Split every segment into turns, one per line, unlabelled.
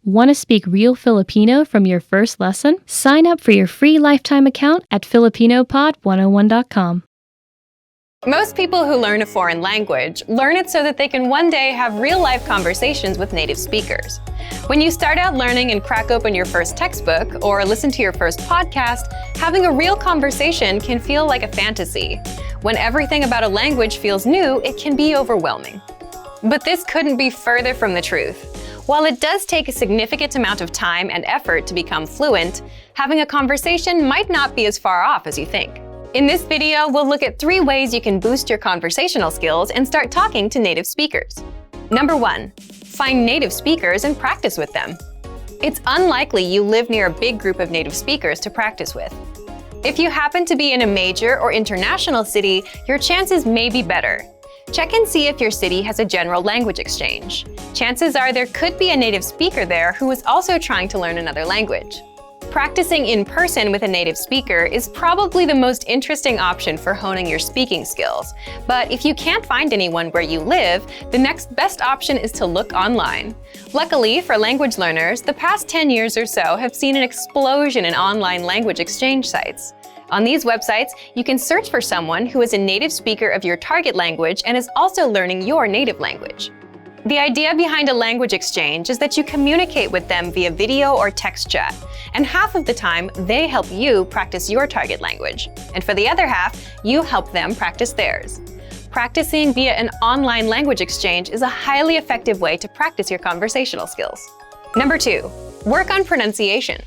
Want to speak real Filipino from your first lesson? Sign up for your free lifetime account at filipinopod101.com.
Most people who learn a foreign language learn it so that they can one day have real-life conversations with native speakers. When you start out learning and crack open your first textbook or listen to your first podcast, having a real conversation can feel like a fantasy. When everything about a language feels new, it can be overwhelming. But this couldn't be further from the truth. While it does take a significant amount of time and effort to become fluent, having a conversation might not be as far off as you think. In this video, we'll look at 3 ways you can boost your conversational skills and start talking to native speakers. Number 1, find native speakers and practice with them. It's unlikely you live near a big group of native speakers to practice with. If you happen to be in a major or international city, your chances may be better. Check and see if your city has a general language exchange. Chances are there could be a native speaker there who is also trying to learn another language. Practicing in person with a native speaker is probably the most interesting option for honing your speaking skills. But if you can't find anyone where you live, the next best option is to look online. Luckily for language learners, the past 10 years or so have seen an explosion in online language exchange sites. On these websites, you can search for someone who is a native speaker of your target language and is also learning your native language. The idea behind a language exchange is that you communicate with them via video or text chat, and half of the time, they help you practice your target language. And for the other half, you help them practice theirs. Practicing via an online language exchange is a highly effective way to practice your conversational skills. Number 2, work on pronunciation.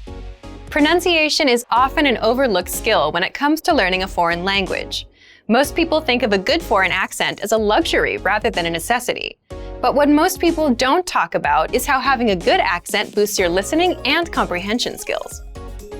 Pronunciation is often an overlooked skill when it comes to learning a foreign language. Most people think of a good foreign accent as a luxury rather than a necessity. But what most people don't talk about is how having a good accent boosts your listening and comprehension skills.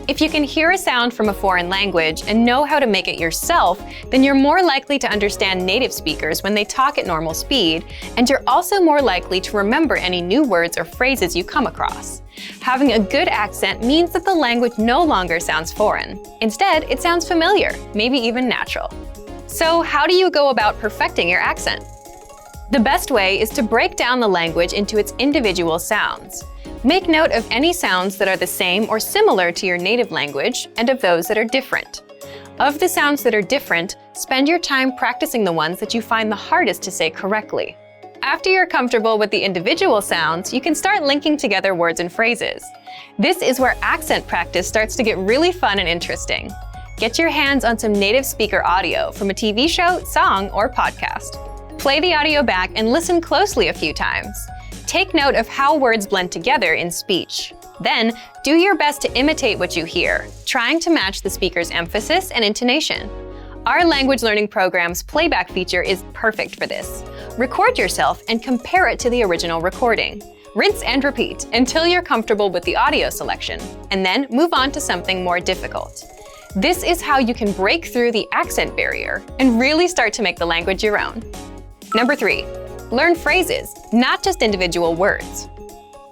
If you can hear a sound from a foreign language and know how to make it yourself, then you're more likely to understand native speakers when they talk at normal speed, and you're also more likely to remember any new words or phrases you come across. Having a good accent means that the language no longer sounds foreign. Instead, it sounds familiar, maybe even natural. So how do you go about perfecting your accent? The best way is to break down the language into its individual sounds. Make note of any sounds that are the same or similar to your native language and of those that are different. Of the sounds that are different, spend your time practicing the ones that you find the hardest to say correctly. After you're comfortable with the individual sounds, you can start linking together words and phrases. This is where accent practice starts to get really fun and interesting. Get your hands on some native speaker audio from a TV show, song, or podcast. Play the audio back and listen closely a few times. Take note of how words blend together in speech. Then, do your best to imitate what you hear, trying to match the speaker's emphasis and intonation. Our language learning program's playback feature is perfect for this. Record yourself and compare it to the original recording. Rinse and repeat until you're comfortable with the audio selection, and then move on to something more difficult. This is how you can break through the accent barrier and really start to make the language your own. Number 3, learn phrases, not just individual words.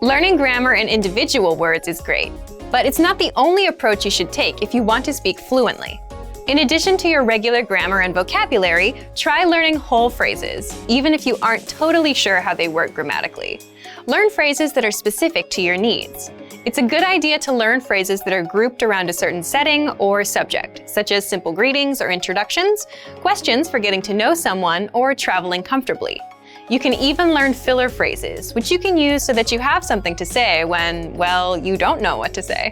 Learning grammar and individual words is great, but it's not the only approach you should take if you want to speak fluently. In addition to your regular grammar and vocabulary, try learning whole phrases, even if you aren't totally sure how they work grammatically. Learn phrases that are specific to your needs. It's a good idea to learn phrases that are grouped around a certain setting or subject, such as simple greetings or introductions, questions for getting to know someone, or traveling comfortably. You can even learn filler phrases, which you can use so that you have something to say when, well, you don't know what to say.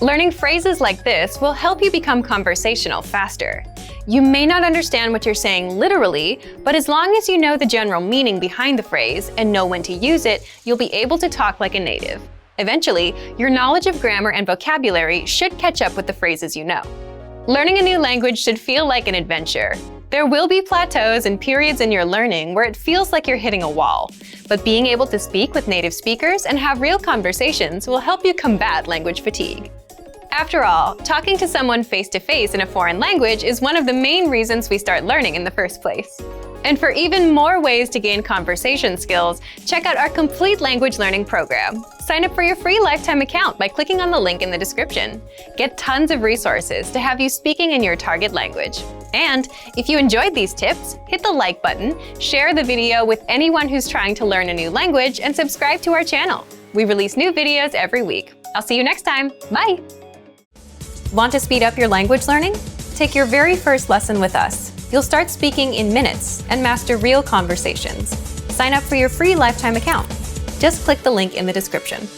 Learning phrases like this will help you become conversational faster. You may not understand what you're saying literally, but as long as you know the general meaning behind the phrase and know when to use it, you'll be able to talk like a native. Eventually, your knowledge of grammar and vocabulary should catch up with the phrases you know. Learning a new language should feel like an adventure. There will be plateaus and periods in your learning where it feels like you're hitting a wall, but being able to speak with native speakers and have real conversations will help you combat language fatigue. After all, talking to someone face-to-face in a foreign language is one of the main reasons we start learning in the first place. And for even more ways to gain conversation skills, check out our complete language learning program. Sign up for your free lifetime account by clicking on the link in the description. Get tons of resources to have you speaking in your target language. And if you enjoyed these tips, hit the like button, share the video with anyone who's trying to learn a new language, and subscribe to our channel. We release new videos every week. I'll see you next time. Bye! Want to speed up your language learning? Take your very first lesson with us. You'll start speaking in minutes and master real conversations. Sign up for your free lifetime account. Just click the link in the description.